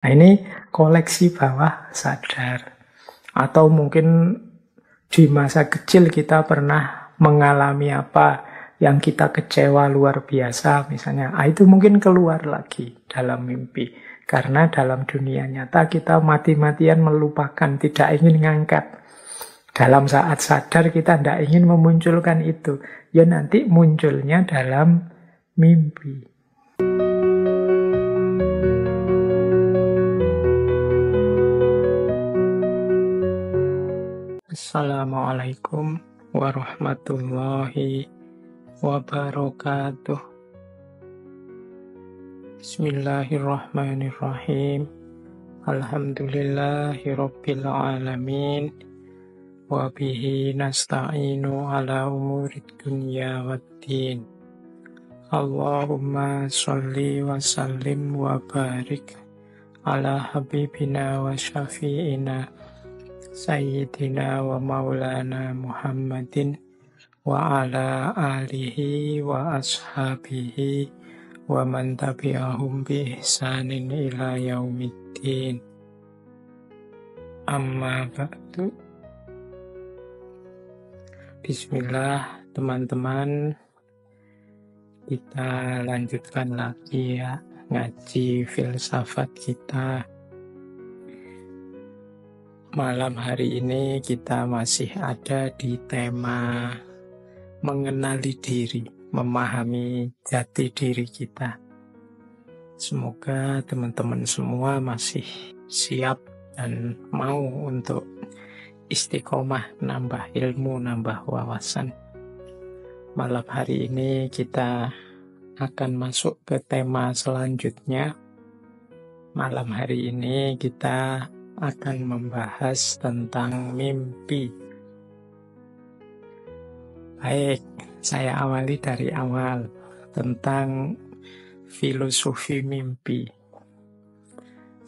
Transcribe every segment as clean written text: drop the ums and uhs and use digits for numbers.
Nah, ini koleksi bawah sadar. Atau mungkin di masa kecil kita pernah mengalami apa yang kita kecewa luar biasa misalnya. Ah, itu mungkin keluar lagi dalam mimpi. Karena dalam dunia nyata kita mati-matian melupakan, tidak ingin ngangkat. Dalam saat sadar kita tidak ingin memunculkan itu. Ya nanti munculnya dalam mimpi. Assalamualaikum warahmatullahi wabarakatuh. Bismillahirrahmanirrahim. Alhamdulillahirabbil alamin. Wa bihi nasta'inu ala umurid dunya waddin. Allahumma sholli wa sallim wa barik ala habibina wa syafi'ina Sayyidina wa maulana Muhammadin wa ala alihi wa ashabihi wa man tabi'ahum bi ihsanin ila yaumiddin. Amma ba'du. Bismillah teman-teman, kita lanjutkan lagi ya ngaji filsafat kita. Malam hari ini kita masih ada di tema mengenali diri, memahami jati diri kita. Semoga teman-teman semua masih siap dan mau untuk istiqomah, nambah ilmu, nambah wawasan. Malam hari ini kita akan masuk ke tema selanjutnya. Malam hari ini kita akan membahas tentang mimpi. Baik, saya awali dari awal tentang filosofi mimpi.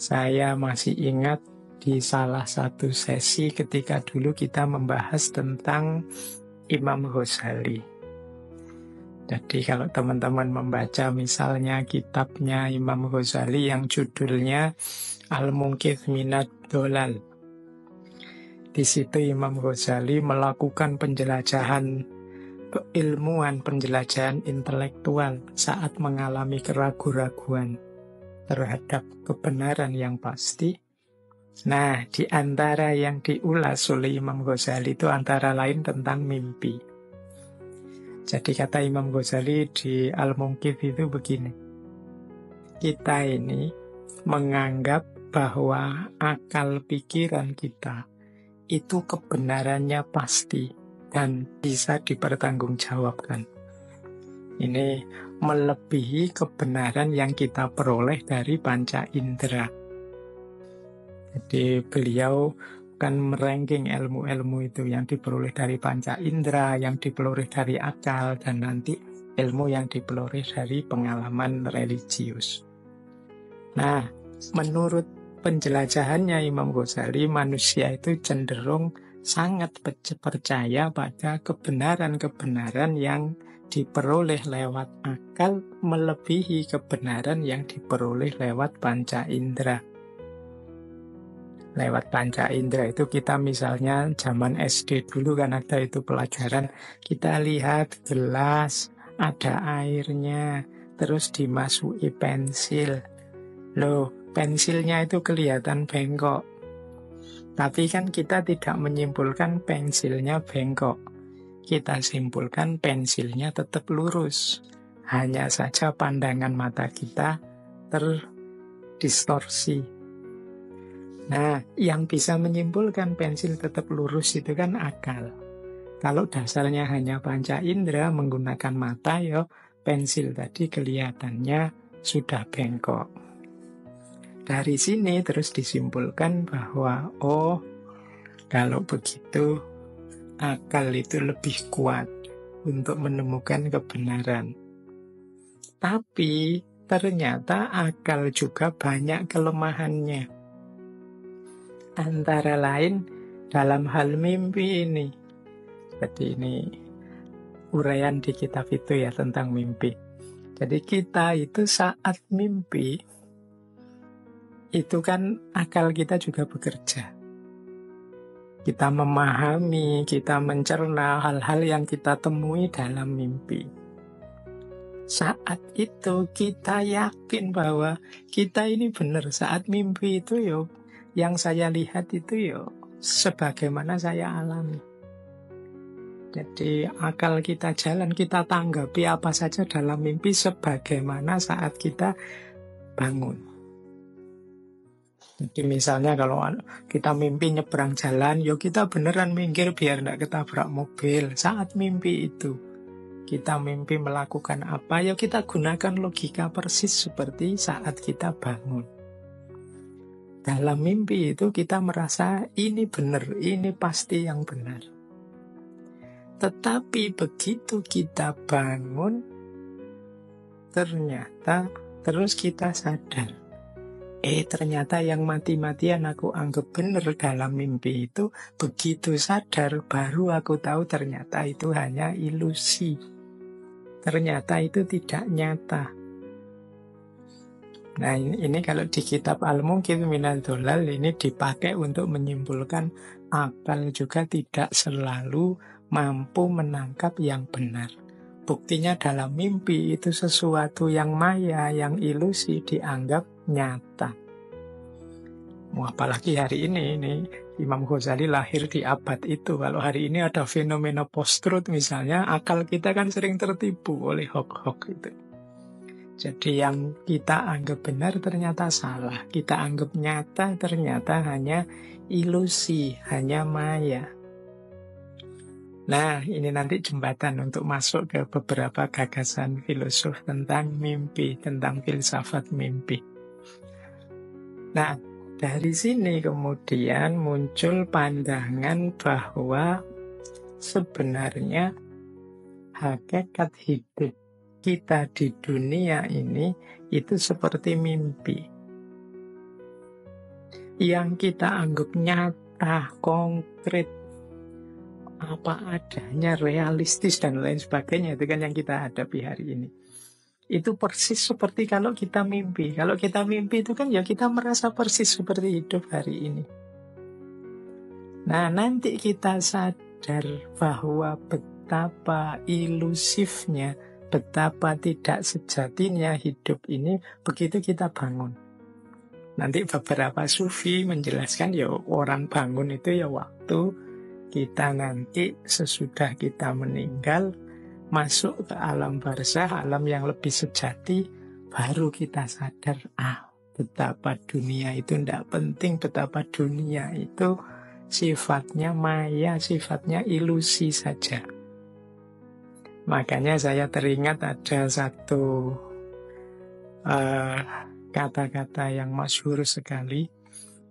Saya masih ingat di salah satu sesi ketika dulu kita membahas tentang Imam Ghazali. Jadi kalau teman-teman membaca misalnya kitabnya Imam Ghazali yang judulnya Al-Munqidh Minad Dhalal. Di situ Imam Ghazali melakukan penjelajahan keilmuan, penjelajahan intelektual saat mengalami keraguan-raguan terhadap kebenaran yang pasti. Nah, di antara yang diulas oleh Imam Ghazali itu antara lain tentang mimpi. Jadi kata Imam Ghazali di Al-Munqidh itu begini. Kita ini menganggap bahwa akal pikiran kita itu kebenarannya pasti dan bisa dipertanggungjawabkan. Ini melebihi kebenaran yang kita peroleh dari panca indera. Jadi beliau kan meranking ilmu-ilmu itu yang diperoleh dari panca indera, yang diperoleh dari akal, dan nanti ilmu yang diperoleh dari pengalaman religius. Nah, menurut penjelajahannya Imam Ghazali, manusia itu cenderung sangat percaya pada kebenaran-kebenaran yang diperoleh lewat akal melebihi kebenaran yang diperoleh lewat panca indera. Lewat panca indera itu kita misalnya zaman SD dulu kan ada itu pelajaran, kita lihat gelas, ada airnya, terus dimasuki pensil. Loh, pensilnya itu kelihatan bengkok. Tapi kan kita tidak menyimpulkan pensilnya bengkok. Kita simpulkan pensilnya tetap lurus. Hanya saja pandangan mata kita terdistorsi. Nah, yang bisa menyimpulkan pensil tetap lurus itu kan akal. Kalau dasarnya hanya panca indera menggunakan mata, ya pensil tadi kelihatannya sudah bengkok. Dari sini terus disimpulkan bahwa kalau begitu akal itu lebih kuat untuk menemukan kebenaran. Tapi ternyata akal juga banyak kelemahannya. Antara lain dalam hal mimpi ini. Jadi ini uraian di kitab itu ya tentang mimpi. Jadi kita itu saat mimpi itu kan akal kita juga bekerja. Kita memahami, kita mencerna hal-hal yang kita temui dalam mimpi. Saat itu kita yakin bahwa kita ini benar. Saat mimpi itu yang saya lihat itu sebagaimana saya alami. Jadi akal kita jalan, kita tanggapi apa saja dalam mimpi sebagaimana saat kita bangun. Jadi misalnya kalau kita mimpi nyebrang jalan, kita beneran minggir biar tidak ketabrak mobil. Saat mimpi itu, kita mimpi melakukan apa, kita gunakan logika persis seperti saat kita bangun. Dalam mimpi itu kita merasa ini benar, ini pasti yang benar. Tetapi begitu kita bangun, ternyata terus kita sadar. Ternyata yang mati-matian aku anggap benar dalam mimpi itu, begitu sadar baru aku tahu ternyata itu hanya ilusi. Ternyata itu tidak nyata. Nah ini kalau di kitab Al-Mungkin Minal Dholal ini dipakai untuk menyimpulkan akal juga tidak selalu mampu menangkap yang benar. Buktinya dalam mimpi itu sesuatu yang maya, yang ilusi dianggap nyata. Apalagi hari ini Imam Ghazali lahir di abad itu. Kalau hari ini ada fenomena post-truth misalnya, akal kita kan sering tertipu oleh hoax-hoax itu. Jadi yang kita anggap benar ternyata salah. Kita anggap nyata ternyata hanya ilusi, hanya maya. Nah, ini nanti jembatan untuk masuk ke beberapa gagasan filosof tentang mimpi, tentang filsafat mimpi. Nah, dari sini kemudian muncul pandangan bahwa sebenarnya hakikat hidup kita di dunia ini itu seperti mimpi. Yang kita anggap nyata, konkret, apa adanya, realistis dan lain sebagainya, itu kan yang kita hadapi hari ini. Itu persis seperti kalau kita mimpi. Kalau kita mimpi itu kan kita merasa persis seperti hidup hari ini. Nah, nanti kita sadar bahwa betapa ilusifnya, betapa tidak sejatinya hidup ini begitu kita bangun. Nanti beberapa sufi menjelaskan orang bangun itu waktu kita nanti sesudah kita meninggal masuk ke alam barzah, alam yang lebih sejati, baru kita sadar betapa dunia itu tidak penting, betapa dunia itu sifatnya maya, sifatnya ilusi saja. Makanya saya teringat ada satu kata-kata yang masyhur sekali.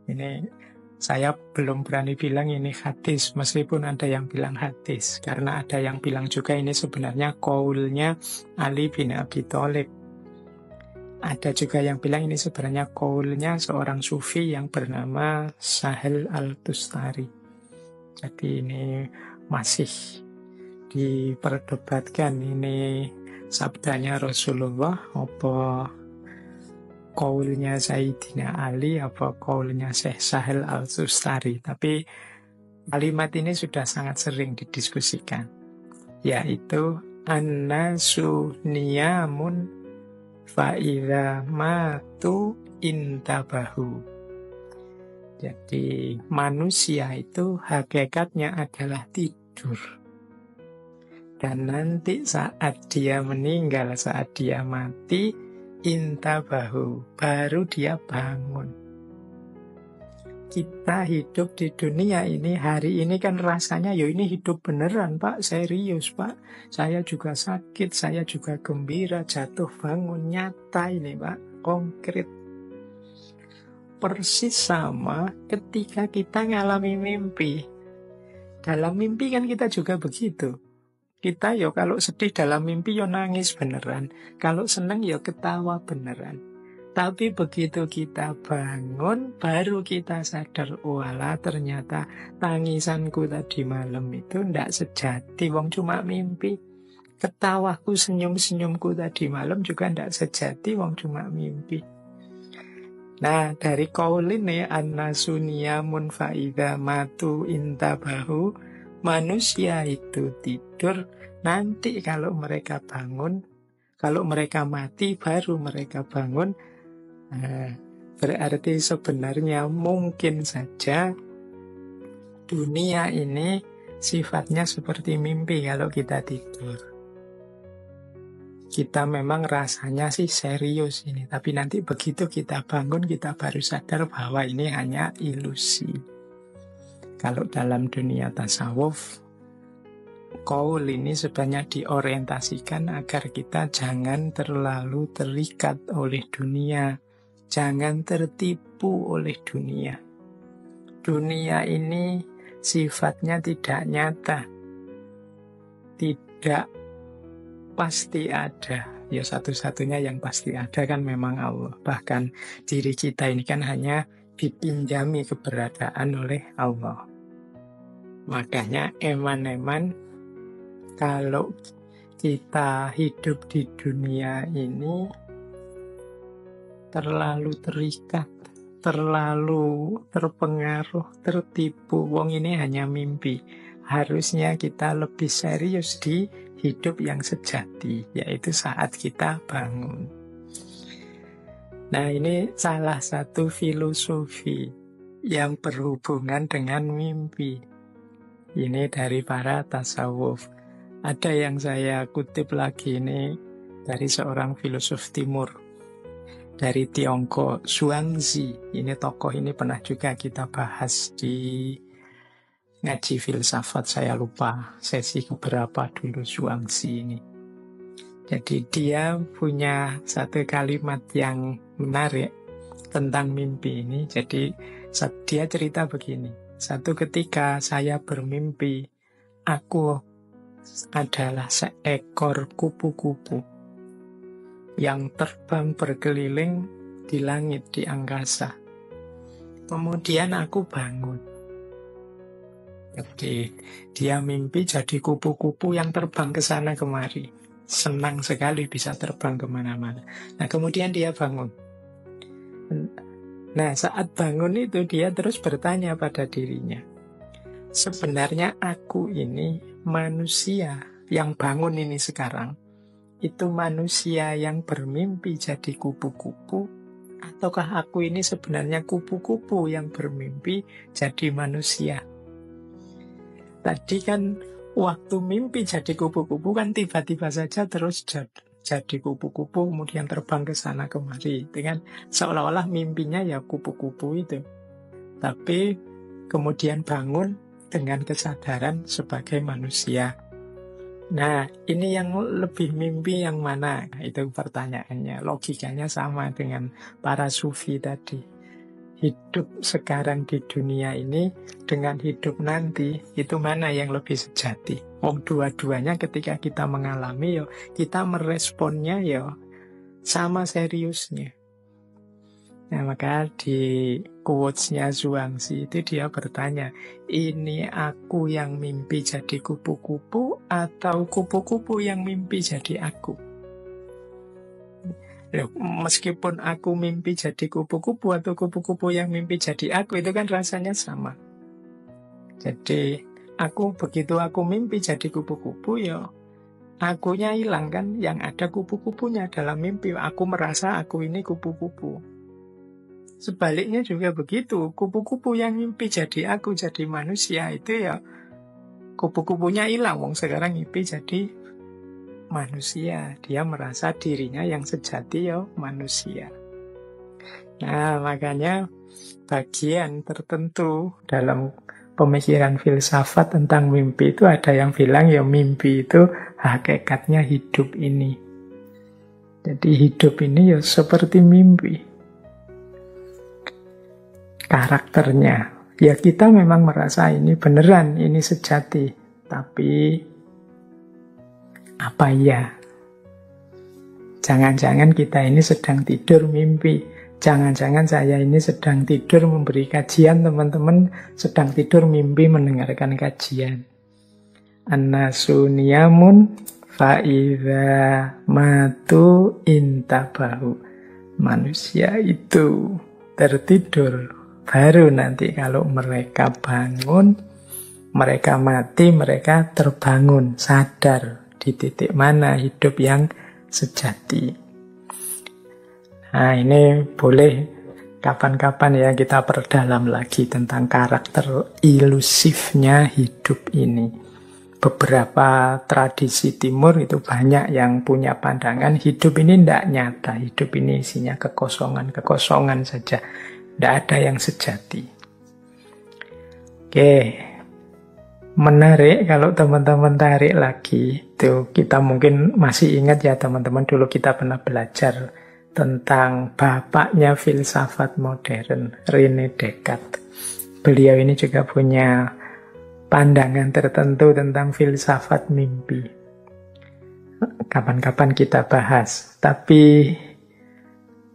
Ini saya belum berani bilang ini hadis, meskipun ada yang bilang hadis. Karena ada yang bilang juga ini sebenarnya qaulnya Ali bin Abi Thalib. Ada juga yang bilang ini sebenarnya qaulnya seorang sufi yang bernama Sahel Al-Tustari. Jadi ini masih diperdebatkan, ini sabdanya Rasulullah apa qaulnya Sayyidina Ali apa qaulnya Syekh Sahel Al-Tustari. Tapi kalimat ini sudah sangat sering didiskusikan, yaitu annasu niyamun fa idza matu intabahu. Jadi manusia itu hakikatnya adalah tidur. Dan nanti saat dia meninggal, saat dia mati, intabahu, baru dia bangun. Kita hidup di dunia ini, hari ini kan rasanya ini hidup beneran Pak, serius Pak. Saya juga sakit, saya juga gembira, jatuh bangun, nyata ini Pak, konkret. Persis sama ketika kita ngalami mimpi. Dalam mimpi kan kita juga begitu. Kita kalau sedih dalam mimpi nangis beneran. Kalau seneng ketawa beneran. Tapi begitu kita bangun, baru kita sadar, walah ternyata tangisanku tadi malam itu ndak sejati, wong cuma mimpi. Ketawaku, senyum-senyumku tadi malam juga ndak sejati, wong cuma mimpi. Nah, dari qaul ini annasu niyamun faidha matu intabahu, manusia itu tidur, nanti kalau mereka bangun, kalau mereka mati baru mereka bangun. Nah, berarti sebenarnya mungkin saja dunia ini sifatnya seperti mimpi kalau kita tidur. Kita memang rasanya sih serius ini, tapi nanti begitu kita bangun, kita baru sadar bahwa ini hanya ilusi. Kalau dalam dunia tasawuf, qaul ini sebenarnya diorientasikan agar kita jangan terlalu terikat oleh dunia, jangan tertipu oleh dunia. Dunia ini sifatnya tidak nyata, tidak pasti ada. Ya satu-satunya yang pasti ada kan memang Allah. Bahkan diri kita ini kan hanya dipinjami keberadaan oleh Allah. Makanya eman-eman kalau kita hidup di dunia ini terlalu terikat, terlalu terpengaruh, tertipu. Wong ini hanya mimpi. Harusnya kita lebih serius di hidup yang sejati, yaitu saat kita bangun. Nah, ini salah satu filosofi yang berhubungan dengan mimpi. Ini dari para tasawuf. Ada yang saya kutip lagi ini dari seorang filosof timur, dari Tiongkok, Zhuangzi. Ini tokoh ini pernah juga kita bahas di ngaji filsafat, saya lupa sesi keberapa dulu Zhuangzi ini. Jadi dia punya satu kalimat yang menarik tentang mimpi ini. Jadi dia cerita begini, satu ketika saya bermimpi, aku adalah seekor kupu-kupu yang terbang berkeliling di langit, di angkasa. Kemudian aku bangun. Jadi dia mimpi jadi kupu-kupu yang terbang ke sana kemari. Senang sekali bisa terbang kemana-mana. Nah kemudian dia bangun. Nah saat bangun itu dia terus bertanya pada dirinya, sebenarnya aku ini manusia yang bangun ini sekarang, itu manusia yang bermimpi jadi kupu-kupu, ataukah aku ini sebenarnya kupu-kupu yang bermimpi jadi manusia? Tadi kan waktu mimpi jadi kupu-kupu kan tiba-tiba saja terus jadi kupu-kupu kemudian terbang ke sana kemari. Itu kan seolah-olah mimpinya ya kupu-kupu itu. Tapi kemudian bangun dengan kesadaran sebagai manusia. Nah, ini yang lebih mimpi yang mana? Nah, itu pertanyaannya. Logikanya sama dengan para sufi tadi. Hidup sekarang di dunia ini dengan hidup nanti, itu mana yang lebih sejati? Dua-duanya ketika kita mengalami, kita meresponnya sama seriusnya. Nah, maka di quotes-nya Zhuangzi itu dia bertanya, ini aku yang mimpi jadi kupu-kupu atau kupu-kupu yang mimpi jadi aku? Loh, meskipun aku mimpi jadi kupu-kupu atau kupu-kupu yang mimpi jadi aku, itu kan rasanya sama. Jadi begitu aku mimpi jadi kupu-kupu, akunya hilang kan, yang ada kupu-kupunya dalam mimpi. Aku merasa aku ini kupu-kupu. Sebaliknya juga begitu, kupu-kupu yang mimpi jadi aku, jadi manusia, itu kupu-kupunya hilang. Sekarang mimpi jadi manusia, dia merasa dirinya yang sejati manusia. Nah, makanya bagian tertentu dalam pemikiran filsafat tentang mimpi itu ada yang bilang mimpi itu hakikatnya hidup ini. Jadi hidup ini seperti mimpi. Karakternya, kita memang merasa ini beneran, ini sejati, tapi apa iya? Jangan-jangan kita ini sedang tidur mimpi. Jangan-jangan saya ini sedang tidur memberi kajian, teman-teman sedang tidur mimpi mendengarkan kajian. Annasu niyamun fa'idha matu intabahu. Manusia itu tertidur. Baru nanti kalau mereka bangun, mereka mati, mereka terbangun, sadar di titik mana hidup yang sejati. Nah, ini boleh kapan-kapan ya kita perdalam lagi tentang karakter ilusifnya hidup ini. Beberapa tradisi timur itu banyak yang punya pandangan hidup ini tidak nyata, hidup ini isinya kekosongan saja. Tidak ada yang sejati. Oke, menarik kalau teman-teman tarik lagi. Itu kita mungkin masih ingat ya teman-teman, dulu kita pernah belajar tentang bapaknya filsafat modern, René Descartes. Beliau ini juga punya pandangan tertentu tentang filsafat mimpi. Kapan-kapan kita bahas. Tapi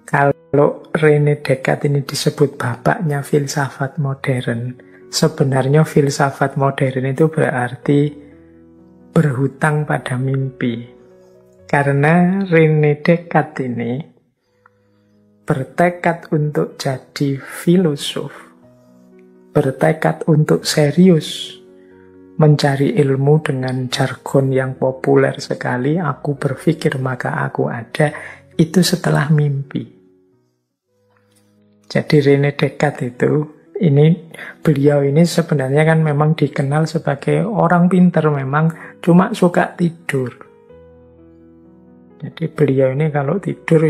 kalau René Descartes ini disebut bapaknya filsafat modern, sebenarnya filsafat modern itu berarti berhutang pada mimpi. Karena René Descartes ini bertekad untuk jadi filosof, bertekad untuk serius mencari ilmu dengan jargon yang populer sekali, aku berpikir maka aku ada, itu setelah mimpi. Jadi René Descartes itu, beliau ini sebenarnya kan memang dikenal sebagai orang pintar, memang cuma suka tidur. Jadi beliau ini kalau tidur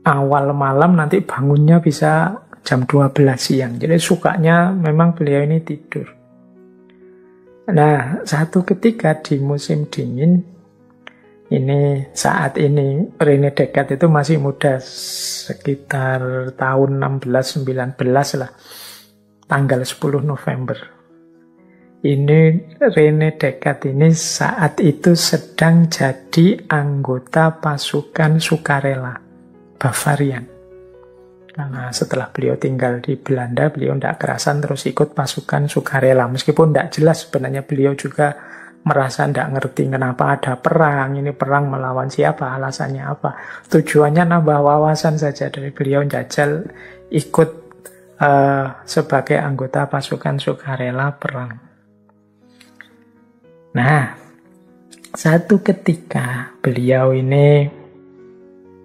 awal malam, nanti bangunnya bisa jam 12 siang. Jadi sukanya memang beliau ini tidur. Nah, satu ketika di musim dingin, saat ini René Descartes itu masih muda, sekitar tahun 16-19 lah, tanggal 10 November. Ini René Descartes ini saat itu sedang jadi anggota pasukan sukarela Bavarian. Karena setelah beliau tinggal di Belanda, beliau tidak kerasan terus ikut pasukan sukarela. Meskipun tidak jelas sebenarnya beliau juga merasa tidak ngerti kenapa ada perang, ini perang melawan siapa, alasannya apa. Tujuannya nambah wawasan saja dari beliau jajal ikut sebagai anggota pasukan sukarela perang. Nah, satu ketika beliau ini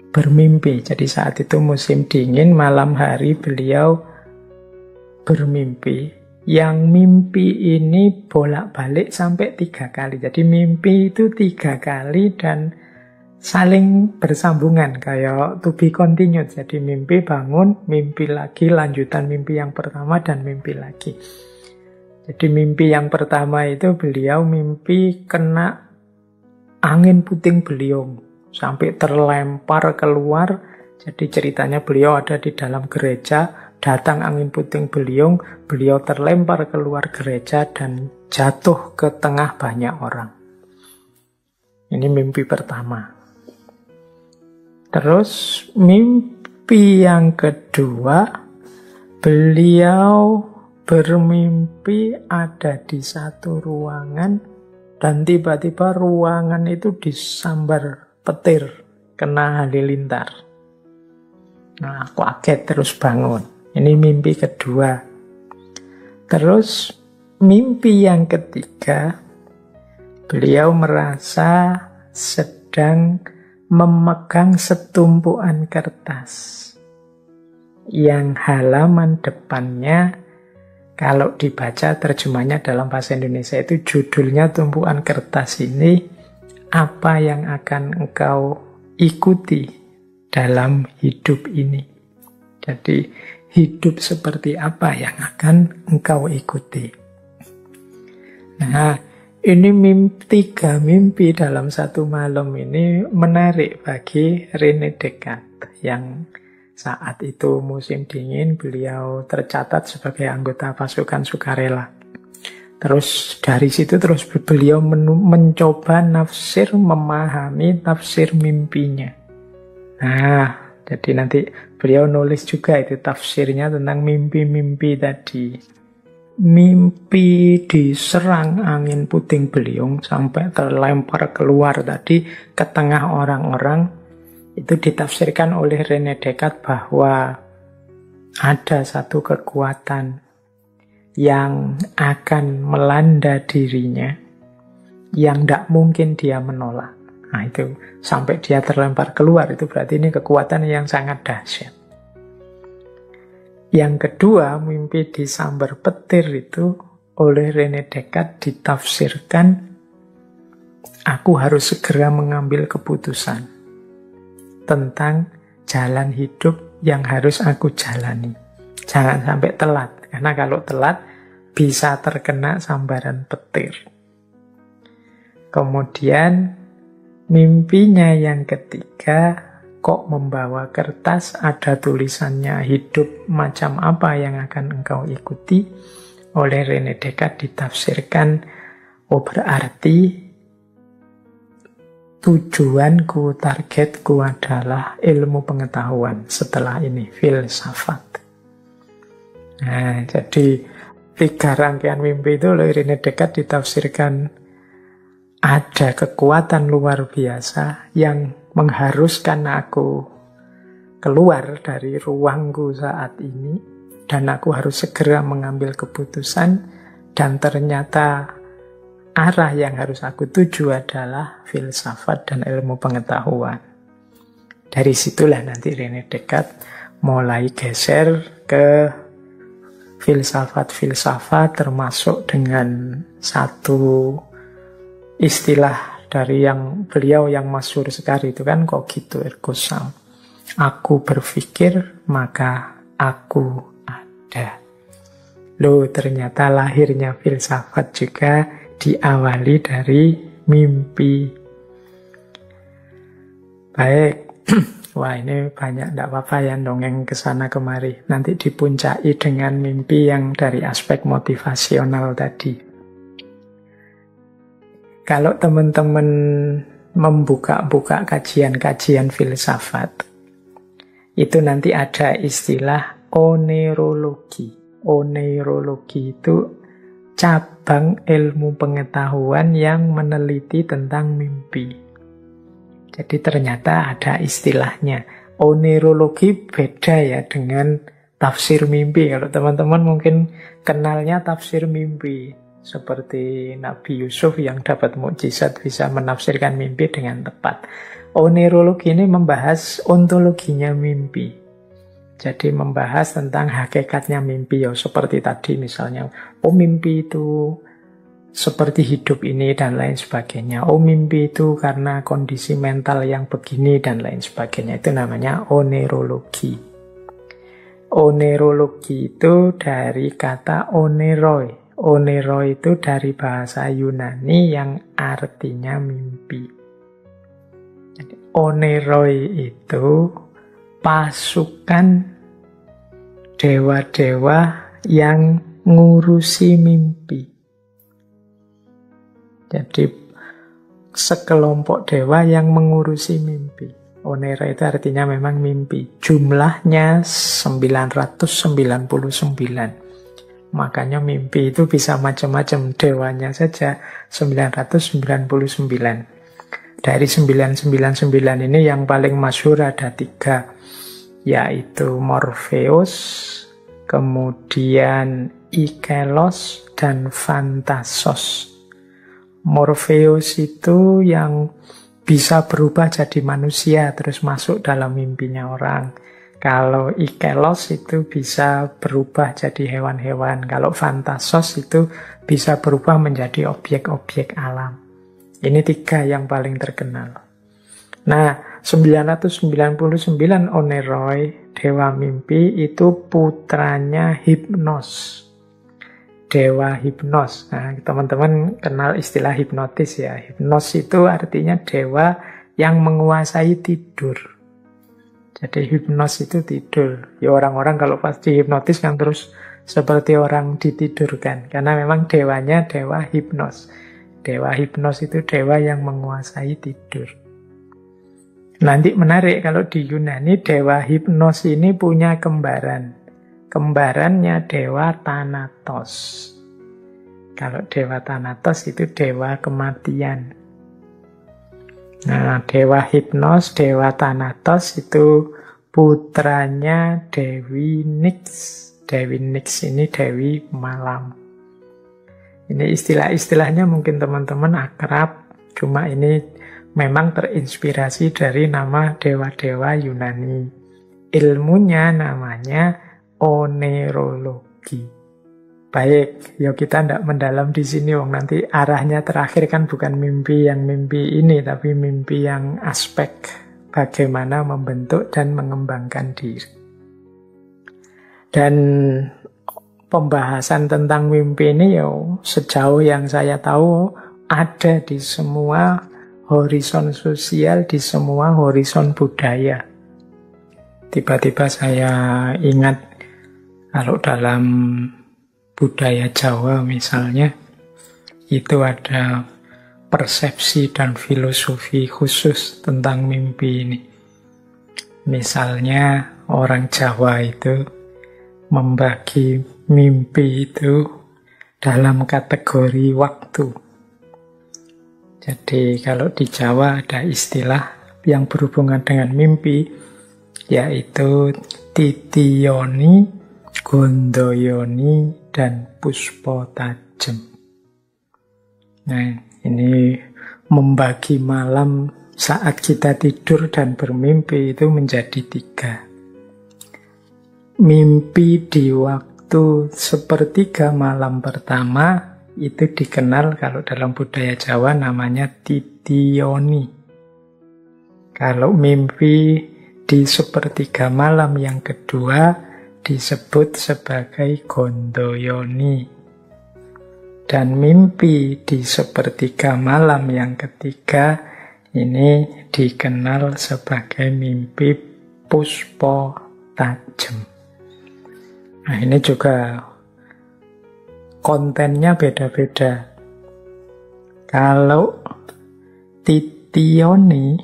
bermimpi. Jadi saat itu musim dingin, malam hari beliau bermimpi. Yang mimpi ini bolak-balik sampai 3 kali. Jadi mimpi itu 3 kali dan saling bersambungan. Kayak to be continued. Jadi mimpi bangun, mimpi lagi, lanjutan mimpi yang pertama dan mimpi lagi. Jadi mimpi yang pertama itu beliau mimpi kena angin puting beliung. Sampai terlempar keluar. Jadi ceritanya beliau ada di dalam gereja, datang angin puting beliung, beliau terlempar keluar gereja dan jatuh ke tengah banyak orang. Ini mimpi pertama. Terus mimpi yang kedua, beliau bermimpi ada di satu ruangan dan tiba-tiba ruangan itu disambar petir, kena halilintar. Nah, kaget terus bangun. Ini mimpi kedua. Terus mimpi yang ketiga, beliau merasa sedang memegang setumpuan kertas yang halaman depannya, kalau dibaca terjemahnya dalam bahasa Indonesia itu judulnya tumpuan kertas ini, apa yang akan engkau ikuti dalam hidup ini. Jadi hidup seperti apa yang akan engkau ikuti. Nah, ini 3 mimpi dalam satu malam ini menarik bagi René Descartes yang saat itu musim dingin beliau tercatat sebagai anggota pasukan sukarela. Terus dari situ terus beliau mencoba memahami tafsir mimpinya. Nah, jadi nanti beliau nulis juga itu tafsirnya tentang mimpi-mimpi tadi. Mimpi diserang angin puting beliung sampai terlempar keluar tadi ke tengah orang-orang, itu ditafsirkan oleh René Descartes bahwa ada satu kekuatan yang akan melanda dirinya, yang tidak mungkin dia menolak. Nah itu, sampai dia terlempar keluar, itu berarti ini kekuatan yang sangat dahsyat. Yang kedua, mimpi disambar petir itu oleh René Descartes ditafsirkan, aku harus segera mengambil keputusan tentang jalan hidup yang harus aku jalani. Jangan sampai telat, karena kalau telat bisa terkena sambaran petir. Kemudian mimpinya yang ketiga, kok membawa kertas, ada tulisannya hidup macam apa yang akan engkau ikuti. Oleh René Descartes ditafsirkan, oh berarti tujuanku, targetku adalah ilmu pengetahuan, setelah ini filsafat. Nah, jadi 3 rangkaian mimpi itu oleh René Descartes ditafsirkan ada kekuatan luar biasa yang mengharuskan aku keluar dari ruangku saat ini, dan aku harus segera mengambil keputusan, dan ternyata arah yang harus aku tuju adalah filsafat dan ilmu pengetahuan. Dari situlah nanti René Descartes mulai geser ke filsafat-filsafat, termasuk dengan satu istilah dari yang beliau yang masyhur sekali itu kan cogito ergo sum. Aku berpikir maka aku ada. Loh, ternyata lahirnya filsafat juga diawali dari mimpi. Baik. Wah, ini banyak, tidak apa-apa ya dongeng kesana kemari. Nanti dipuncai dengan mimpi yang dari aspek motivasional tadi. Kalau teman-teman membuka-buka kajian-kajian filsafat, itu nanti ada istilah oneirologi. Oneirologi itu cabang ilmu pengetahuan yang meneliti tentang mimpi. Jadi ternyata ada istilahnya. Oneirologi beda ya dengan tafsir mimpi. Kalau teman-teman mungkin kenalnya tafsir mimpi. Seperti Nabi Yusuf yang dapat mukjizat bisa menafsirkan mimpi dengan tepat. Oneirologi ini membahas ontologinya mimpi. Jadi membahas tentang hakikatnya mimpi. Ya, seperti tadi misalnya, oh mimpi itu seperti hidup ini dan lain sebagainya. Oh mimpi itu karena kondisi mental yang begini dan lain sebagainya. Itu namanya oneirologi. Oneirologi itu dari kata oneiroi. Oneiroi itu dari bahasa Yunani yang artinya mimpi. Jadi, oneiroi itu pasukan dewa-dewa yang ngurusi mimpi. Jadi sekelompok dewa yang mengurusi mimpi. Oneiroi itu artinya memang mimpi. Jumlahnya 999. Makanya mimpi itu bisa macam-macam, dewanya saja 999. Dari 999 ini yang paling masyhur ada 3, yaitu Morpheus, kemudian Ikelos, dan Phantasos. Morpheus itu yang bisa berubah jadi manusia terus masuk dalam mimpinya orang. Kalau Ikelos itu bisa berubah jadi hewan-hewan. Kalau Phantasos itu bisa berubah menjadi objek-objek alam. Ini 3 yang paling terkenal. Nah, 999 oneiroi, dewa mimpi, itu putranya Hipnos. Dewa Hipnos. Nah, teman-teman kenal istilah hipnotis ya. Hipnos itu artinya dewa yang menguasai tidur. Jadi hipnos itu tidur. Ya orang-orang kalau pas dihipnotis kan terus seperti orang ditidurkan. Karena memang dewanya dewa hipnos. Dewa hipnos itu dewa yang menguasai tidur. Nanti menarik kalau di Yunani dewa hipnos ini punya kembaran. Kembarannya dewa Thanatos. Kalau dewa Thanatos itu dewa kematian. Nah, dewa Hipnos, dewa Thanatos itu putranya Dewi Nix. Dewi Nix ini Dewi Malam. Ini istilah-istilahnya mungkin teman-teman akrab, cuma ini memang terinspirasi dari nama dewa-dewa Yunani. Ilmunya namanya onerologi. Baik, yuk kita tidak mendalam di sini, wong nanti arahnya terakhir kan bukan mimpi yang mimpi ini, tapi mimpi yang aspek bagaimana membentuk dan mengembangkan diri. Dan pembahasan tentang mimpi ini ya sejauh yang saya tahu ada di semua horizon sosial, di semua horizon budaya. Tiba-tiba saya ingat kalau dalam budaya Jawa misalnya, itu ada persepsi dan filosofi khusus tentang mimpi ini. Misalnya orang Jawa itu membagi mimpi itu dalam kategori waktu. Jadi kalau di Jawa ada istilah yang berhubungan dengan mimpi, yaitu titiyoni, gondoyoni, dan puspo tajem. Nah, ini membagi malam saat kita tidur dan bermimpi itu menjadi 3. Mimpi di waktu sepertiga malam pertama itu dikenal kalau dalam budaya Jawa namanya titiyoni. Kalau mimpi di sepertiga malam yang kedua disebut sebagai gondoyoni. Dan mimpi di sepertiga malam yang ketiga ini dikenal sebagai mimpi puspo tajem. Nah, ini juga kontennya beda-beda. Kalau titiyoni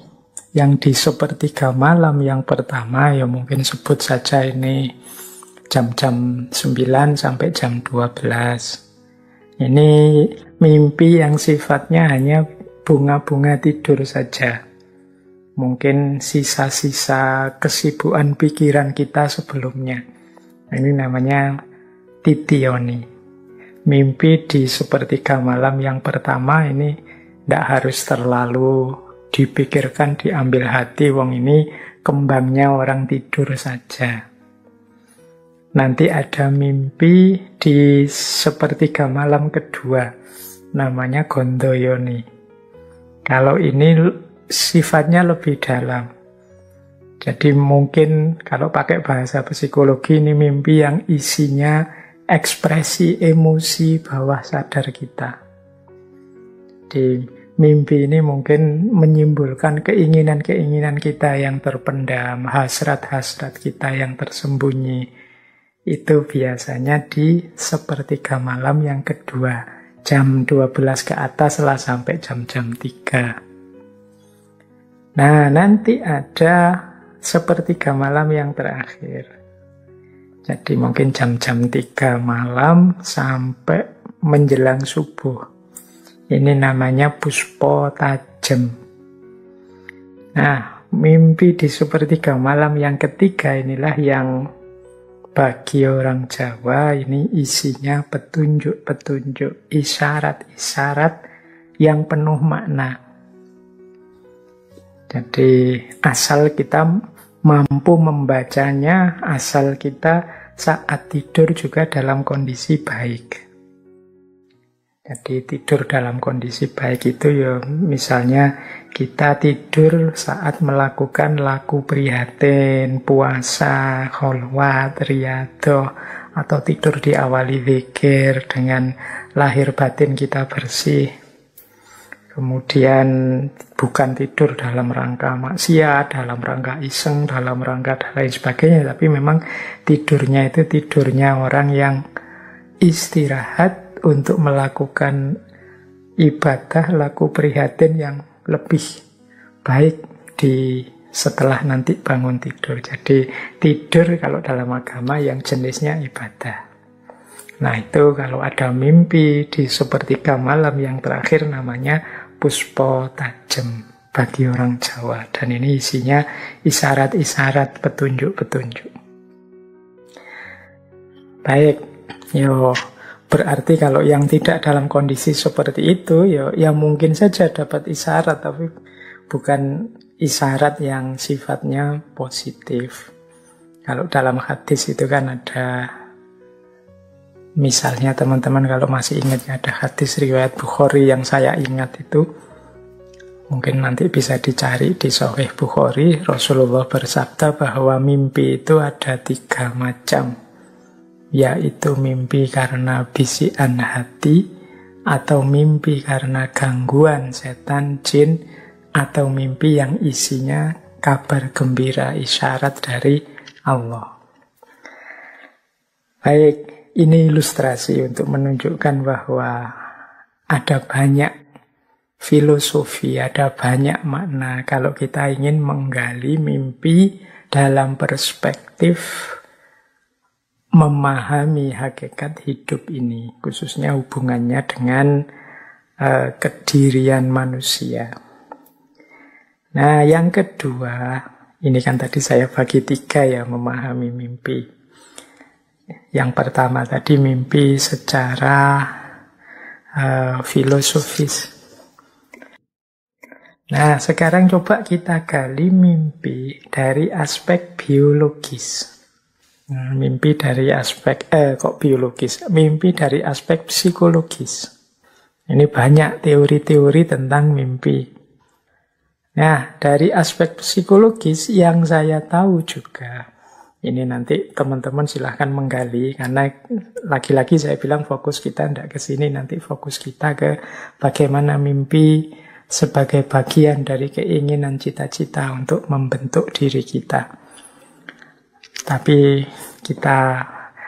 yang di sepertiga malam yang pertama, ya mungkin sebut saja ini jam-jam 9 sampai jam 12. Ini mimpi yang sifatnya hanya bunga-bunga tidur saja. Mungkin sisa-sisa kesibukan pikiran kita sebelumnya. Ini namanya titiyoni. Mimpi di sepertiga malam yang pertama ini tidak harus terlalu dipikirkan, diambil hati. Wong ini kembangnya orang tidur saja. Nanti ada mimpi di sepertiga malam kedua. Namanya gondoyoni. Kalau ini sifatnya lebih dalam. Jadi mungkin kalau pakai bahasa psikologi ini mimpi yang isinya ekspresi emosi bawah sadar kita. Di mimpi ini mungkin menyimbolkan keinginan-keinginan kita yang terpendam, hasrat-hasrat kita yang tersembunyi. Itu biasanya di sepertiga malam yang kedua, jam 12 ke atas lah sampai jam-jam 3. Nah, nanti ada sepertiga malam yang terakhir. Jadi mungkin jam-jam 3 malam sampai menjelang subuh. Ini namanya puspo tajem. Nah, mimpi di sepertiga malam yang ketiga inilah yang bagi orang Jawa ini isinya petunjuk-petunjuk, isyarat-isyarat yang penuh makna. Jadi asal kita mampu membacanya, asal kita saat tidur juga dalam kondisi baik. Jadi tidur dalam kondisi baik itu ya misalnya kita tidur saat melakukan laku prihatin, puasa, kholwat, riyadhah, atau tidur diawali zikir dengan lahir batin kita bersih. Kemudian bukan tidur dalam rangka maksiat, dalam rangka iseng, dalam rangka dan lain sebagainya, tapi memang tidurnya itu tidurnya orang yang istirahat untuk melakukan ibadah, laku prihatin yang lebih baik di setelah nanti bangun tidur. Jadi tidur kalau dalam agama yang jenisnya ibadah. Nah itu kalau ada mimpi di sepertiga malam yang terakhir namanya puspo tajem. bagi orang Jawa. Dan ini isinya isyarat-isyarat, petunjuk-petunjuk. Baik, berarti kalau yang tidak dalam kondisi seperti itu, ya mungkin saja dapat isyarat, tapi bukan isyarat yang sifatnya positif. Kalau dalam hadis itu kan ada, misalnya teman-teman kalau masih ingat, ada hadis riwayat Bukhari yang saya ingat itu, mungkin nanti bisa dicari di Sahih Bukhari. Rasulullah bersabda bahwa mimpi itu ada 3 macam, yaitu mimpi karena bisikan hati, atau mimpi karena gangguan setan, jin, atau mimpi yang isinya kabar gembira, isyarat dari Allah. Baik, ini ilustrasi untuk menunjukkan bahwa ada banyak filosofi, ada banyak makna kalau kita ingin menggali mimpi dalam perspektif memahami hakikat hidup ini, khususnya hubungannya dengan kedirian manusia. Nah, yang kedua, ini kan tadi saya bagi 3 ya, memahami mimpi. Yang pertama tadi mimpi secara filosofis. Nah, sekarang coba kita gali mimpi dari aspek biologis. Mimpi dari aspek, biologis? Mimpi dari aspek psikologis. Ini banyak teori-teori tentang mimpi. Nah, dari aspek psikologis yang saya tahu juga, ini nanti teman-teman silahkan menggali, karena lagi-lagi saya bilang fokus kita tidak ke sini, nanti fokus kita ke bagaimana mimpi sebagai bagian dari keinginan cita-cita untuk membentuk diri kita. Tapi kita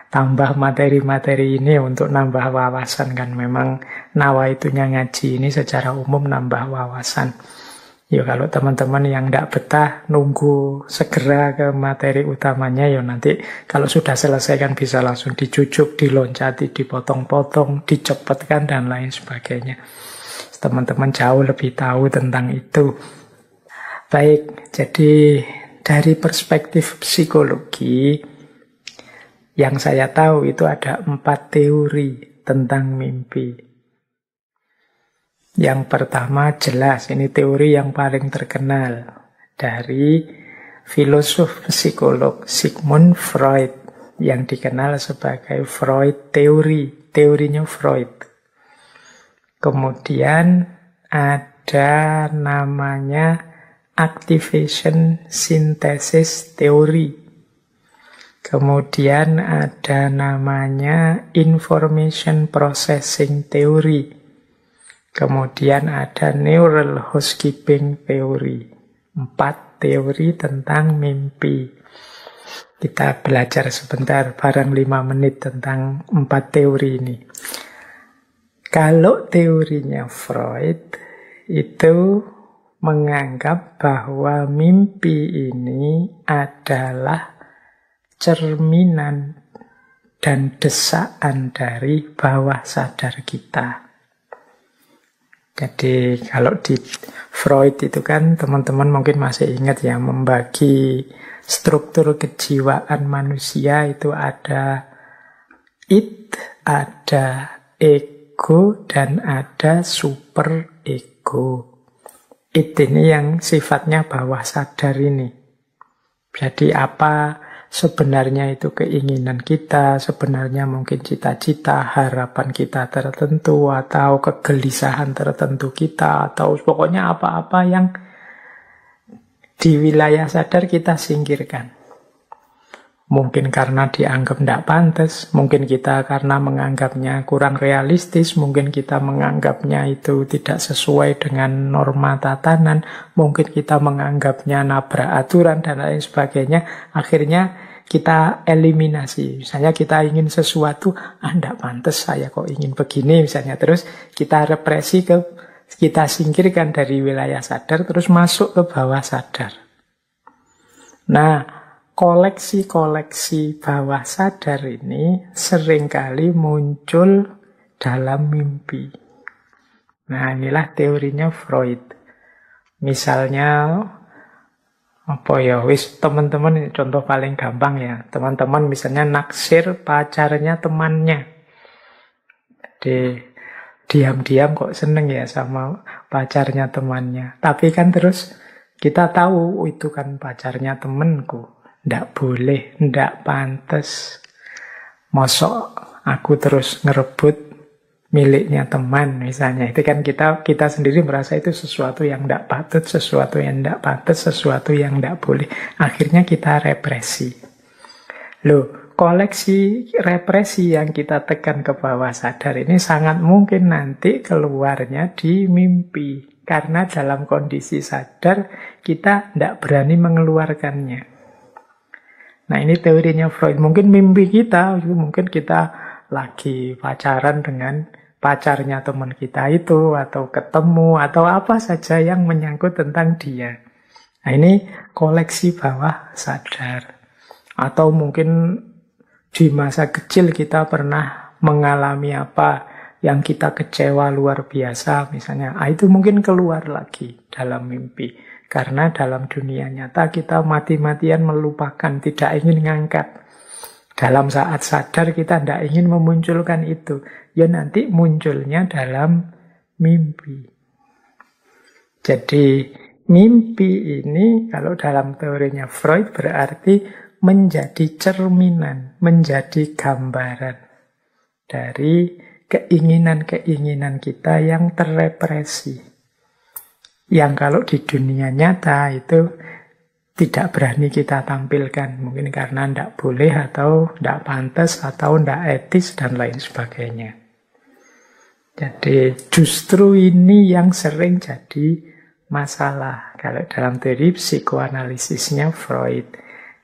tambah materi-materi ini untuk nambah wawasan, kan memang nawaitunya ngaji ini secara umum nambah wawasan. Ya kalau teman-teman yang tidak betah nunggu segera ke materi utamanya, ya nanti kalau sudah selesai kan bisa langsung dicucuk, diloncati, dipotong-potong, dicepetkan dan lain sebagainya. Teman-teman jauh lebih tahu tentang itu. Baik, jadi dari perspektif psikologi yang saya tahu itu ada 4 teori tentang mimpi. Yang pertama jelas, ini teori yang paling terkenal dari filosof psikolog Sigmund Freud yang dikenal sebagai Freud teori, teorinya Freud. Kemudian ada namanya activation synthesis theory. Kemudian ada namanya information processing theory. Kemudian ada neural housekeeping theory. 4 teori tentang mimpi. Kita belajar sebentar, barang 5 menit tentang 4 teori ini. Kalau teorinya Freud itu menganggap bahwa mimpi ini adalah cerminan dan desaan dari bawah sadar kita. Jadi kalau di Freud itu kan teman-teman mungkin masih ingat ya, membagi struktur kejiwaan manusia itu ada id, ada ego, dan ada super ego. Id ini yang sifatnya bawah sadar ini. Jadi apa sebenarnya itu keinginan kita, sebenarnya mungkin cita-cita, harapan kita tertentu, atau kegelisahan tertentu kita, atau pokoknya apa-apa yang di wilayah sadar kita singkirkan. Mungkin karena dianggap tidak pantas, mungkin kita karena menganggapnya kurang realistis, mungkin kita menganggapnya itu tidak sesuai dengan norma tatanan, mungkin kita menganggapnya nabrak aturan, dan lain sebagainya. Akhirnya kita eliminasi. Misalnya kita ingin sesuatu, tidak pantas saya kok ingin begini misalnya. Terus kita represi, kita singkirkan dari wilayah sadar, terus masuk ke bawah sadar. Nah, koleksi-koleksi bawah sadar ini seringkali muncul dalam mimpi. Nah, inilah teorinya Freud. Misalnya, apa ya, wis teman-teman, contoh paling gampang ya. Teman-teman misalnya naksir pacarnya temannya. Jadi diam-diam kok seneng ya sama pacarnya temannya. Tapi kan terus kita tahu, oh, itu kan pacarnya temenku. Ndak boleh, ndak pantas. Mosok aku terus ngerebut miliknya teman misalnya. Itu kan kita sendiri merasa itu sesuatu yang ndak patut, sesuatu yang ndak pantas, sesuatu yang ndak boleh. Akhirnya kita represi. Loh, koleksi represi yang kita tekan ke bawah sadar ini sangat mungkin nanti keluarnya di mimpi. Karena dalam kondisi sadar kita tidak berani mengeluarkannya. Nah, ini teorinya Freud. Mungkin mimpi kita, mungkin kita lagi pacaran dengan pacarnya teman kita itu, atau ketemu, atau apa saja yang menyangkut tentang dia. Nah, ini koleksi bawah sadar. Atau mungkin di masa kecil kita pernah mengalami apa yang kita kecewa luar biasa misalnya. Itu mungkin keluar lagi dalam mimpi. Karena dalam dunia nyata kita mati-matian melupakan, tidak ingin ngangkat. Dalam saat sadar kita tidak ingin memunculkan itu. Ya nanti munculnya dalam mimpi. Jadi mimpi ini kalau dalam teorinya Freud berarti menjadi cerminan, menjadi gambaran dari keinginan-keinginan kita yang terrepresi. Yang kalau di dunia nyata itu tidak berani kita tampilkan. Mungkin karena tidak boleh atau tidak pantas atau tidak etis dan lain sebagainya. Jadi justru ini yang sering jadi masalah. Kalau dalam teori psikoanalisisnya Freud.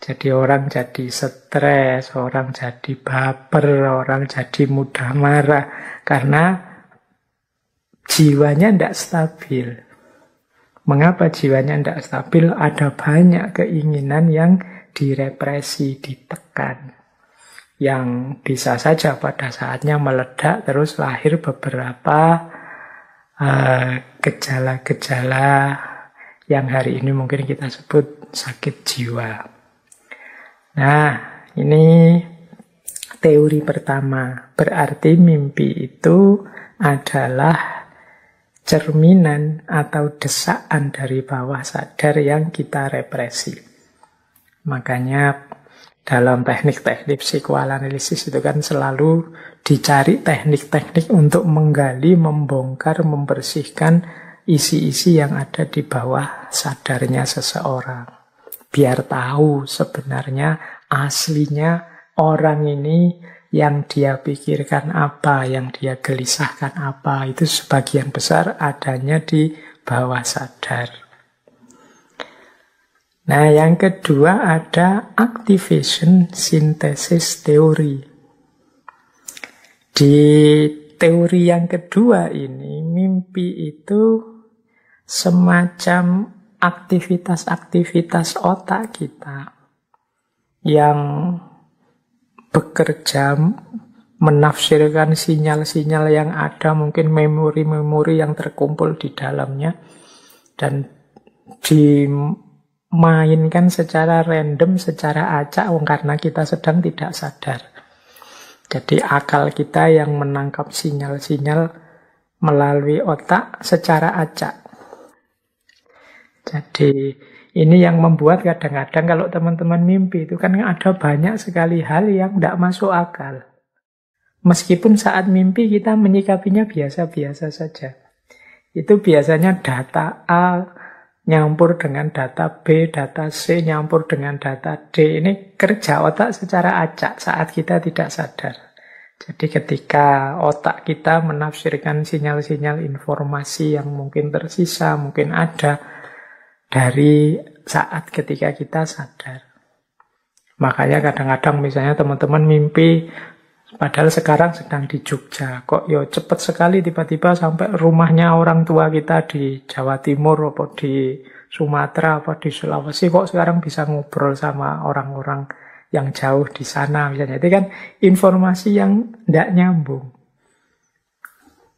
Jadi orang jadi stres, orang jadi baper, orang jadi mudah marah. Karena jiwanya tidak stabil. Mengapa jiwanya tidak stabil? Ada banyak keinginan yang direpresi, ditekan. Yang bisa saja pada saatnya meledak, terus lahir beberapa gejala-gejala yang hari ini mungkin kita sebut sakit jiwa. Nah, ini teori pertama. Berarti mimpi itu adalah cerminan atau desaan dari bawah sadar yang kita represi. Makanya dalam teknik-teknik psikoanalisis itu kan selalu dicari teknik-teknik untuk menggali, membongkar, membersihkan isi-isi yang ada di bawah sadarnya seseorang. Biar tahu sebenarnya aslinya orang ini yang dia pikirkan apa, yang dia gelisahkan apa, itu sebagian besar adanya di bawah sadar. Nah, yang kedua ada activation synthesis teori. Di teori yang kedua ini, mimpi itu semacam aktivitas-aktivitas otak kita yang bekerja menafsirkan sinyal-sinyal yang ada, mungkin memori-memori yang terkumpul di dalamnya, dan dimainkan secara random, secara acak, karena kita sedang tidak sadar. Jadi akal kita yang menangkap sinyal-sinyal melalui otak secara acak. Jadi ini yang membuat kadang-kadang kalau teman-teman mimpi itu kan ada banyak sekali hal yang tidak masuk akal. Meskipun saat mimpi kita menyikapinya biasa-biasa saja. Itu biasanya data A nyampur dengan data B, data C nyampur dengan data D. Ini kerja otak secara acak saat kita tidak sadar. Jadi ketika otak kita menafsirkan sinyal-sinyal informasi yang mungkin tersisa, mungkin ada dari saat ketika kita sadar. Makanya kadang-kadang misalnya teman-teman mimpi, padahal sekarang sedang di Jogja. Kok ya cepat sekali tiba-tiba sampai rumahnya orang tua kita di Jawa Timur, apa di Sumatera, apa di Sulawesi. Kok sekarang bisa ngobrol sama orang-orang yang jauh di sana misalnya. Itu kan informasi yang tidak nyambung.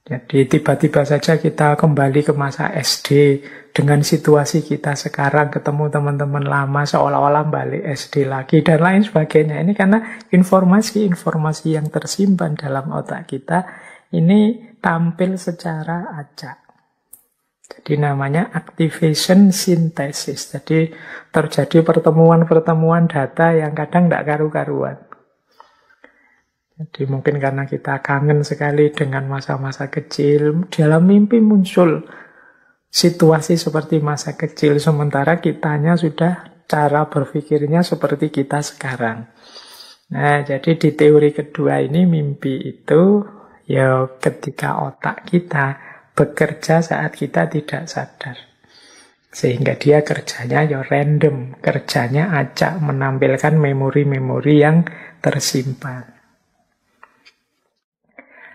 Jadi tiba-tiba saja kita kembali ke masa SD dengan situasi kita sekarang, ketemu teman-teman lama seolah-olah balik SD lagi dan lain sebagainya. Ini karena informasi-informasi yang tersimpan dalam otak kita ini tampil secara acak. Jadi namanya activation synthesis. Jadi terjadi pertemuan-pertemuan data yang kadang tidak karu-karuan. Jadi mungkin karena kita kangen sekali dengan masa-masa kecil, dalam mimpi muncul situasi seperti masa kecil, sementara kitanya sudah cara berpikirnya seperti kita sekarang. Nah, jadi di teori kedua ini mimpi itu ya ketika otak kita bekerja saat kita tidak sadar. Sehingga dia kerjanya ya random, kerjanya acak, menampilkan memori-memori yang tersimpan.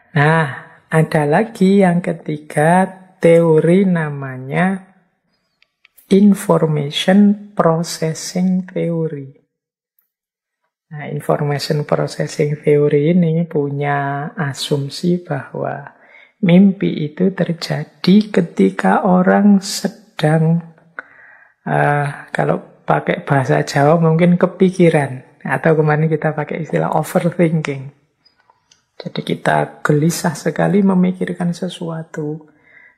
Nah, ada lagi yang ketiga, teori namanya information processing theory. Nah, information processing theory ini punya asumsi bahwa mimpi itu terjadi ketika orang sedang, kalau pakai bahasa Jawa mungkin kepikiran, atau kemarin kita pakai istilah overthinking. Jadi kita gelisah sekali memikirkan sesuatu.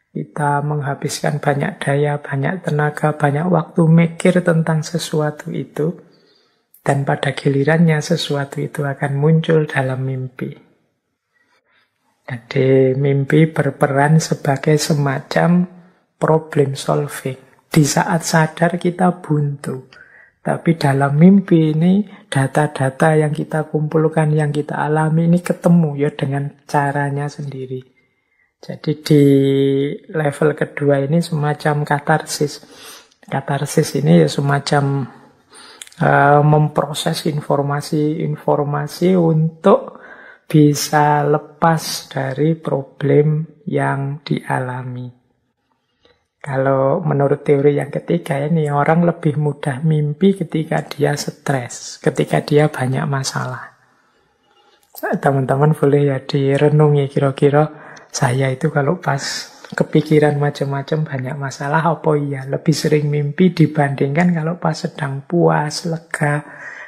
Kita menghabiskan banyak daya, banyak tenaga, banyak waktu mikir tentang sesuatu itu. Dan pada gilirannya sesuatu itu akan muncul dalam mimpi. Jadi mimpi berperan sebagai semacam problem solving. Di saat sadar kita buntu. Tapi dalam mimpi ini data-data yang kita kumpulkan, yang kita alami ini ketemu ya dengan caranya sendiri. Jadi di level kedua ini semacam katarsis. Katarsis ini ya semacam memproses informasi-informasi untuk bisa lepas dari problem yang dialami. Kalau menurut teori yang ketiga ini, orang lebih mudah mimpi ketika dia stres, ketika dia banyak masalah. Teman-teman boleh ya direnungi kira-kira saya itu kalau pas kepikiran macam-macam banyak masalah, apa iya lebih sering mimpi dibandingkan kalau pas sedang puas, lega,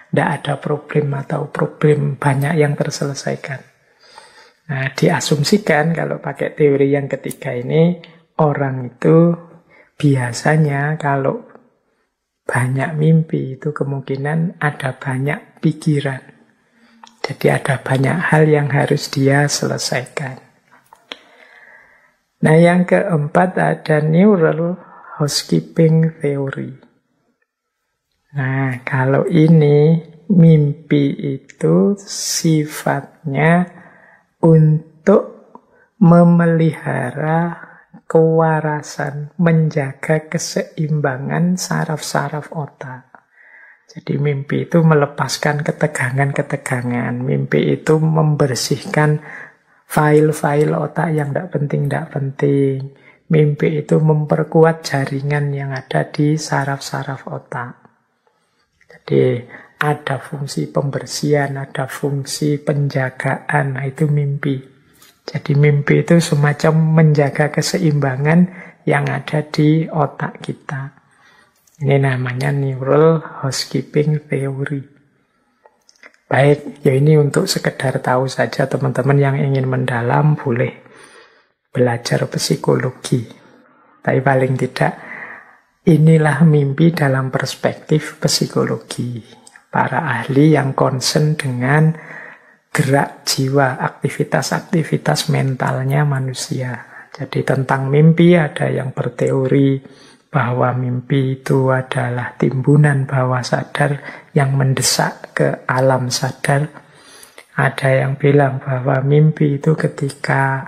tidak ada problem atau problem banyak yang terselesaikan. Nah, diasumsikan kalau pakai teori yang ketiga ini, orang itu biasanya kalau banyak mimpi itu kemungkinan ada banyak pikiran. Jadi ada banyak hal yang harus dia selesaikan. Nah, yang keempat ada neural housekeeping theory. Nah, kalau ini mimpi itu sifatnya untuk memelihara kewarasan, menjaga keseimbangan saraf-saraf otak. Jadi mimpi itu melepaskan ketegangan-ketegangan. Mimpi itu membersihkan file-file otak yang tidak penting. Mimpi itu memperkuat jaringan yang ada di saraf-saraf otak. Jadi ada fungsi pembersihan, ada fungsi penjagaan, nah itu mimpi. Jadi mimpi itu semacam menjaga keseimbangan yang ada di otak kita. Ini namanya neural housekeeping theory. Baik, ya ini untuk sekedar tahu saja teman-teman yang ingin mendalam boleh belajar psikologi. Tapi paling tidak inilah mimpi dalam perspektif psikologi. Para ahli yang concern dengan gerak jiwa, aktivitas-aktivitas mentalnya manusia. Jadi tentang mimpi ada yang berteori bahwa mimpi itu adalah timbunan bawah sadar yang mendesak ke alam sadar. Ada yang bilang bahwa mimpi itu ketika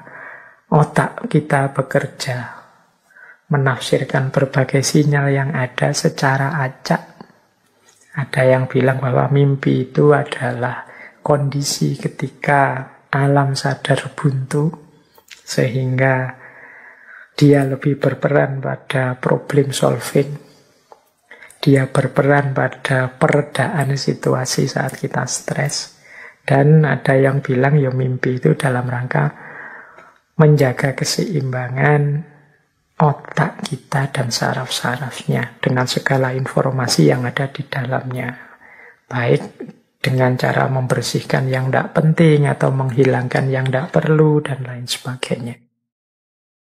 otak kita bekerja, menafsirkan berbagai sinyal yang ada secara acak. Ada yang bilang bahwa mimpi itu adalah kondisi ketika alam sadar buntu, sehingga dia lebih berperan pada problem solving. Dia berperan pada peredaan situasi saat kita stres. Dan ada yang bilang ya mimpi itu dalam rangka menjaga keseimbangan otak kita dan saraf-sarafnya dengan segala informasi yang ada di dalamnya. Baik dengan cara membersihkan yang tidak penting atau menghilangkan yang tidak perlu dan lain sebagainya.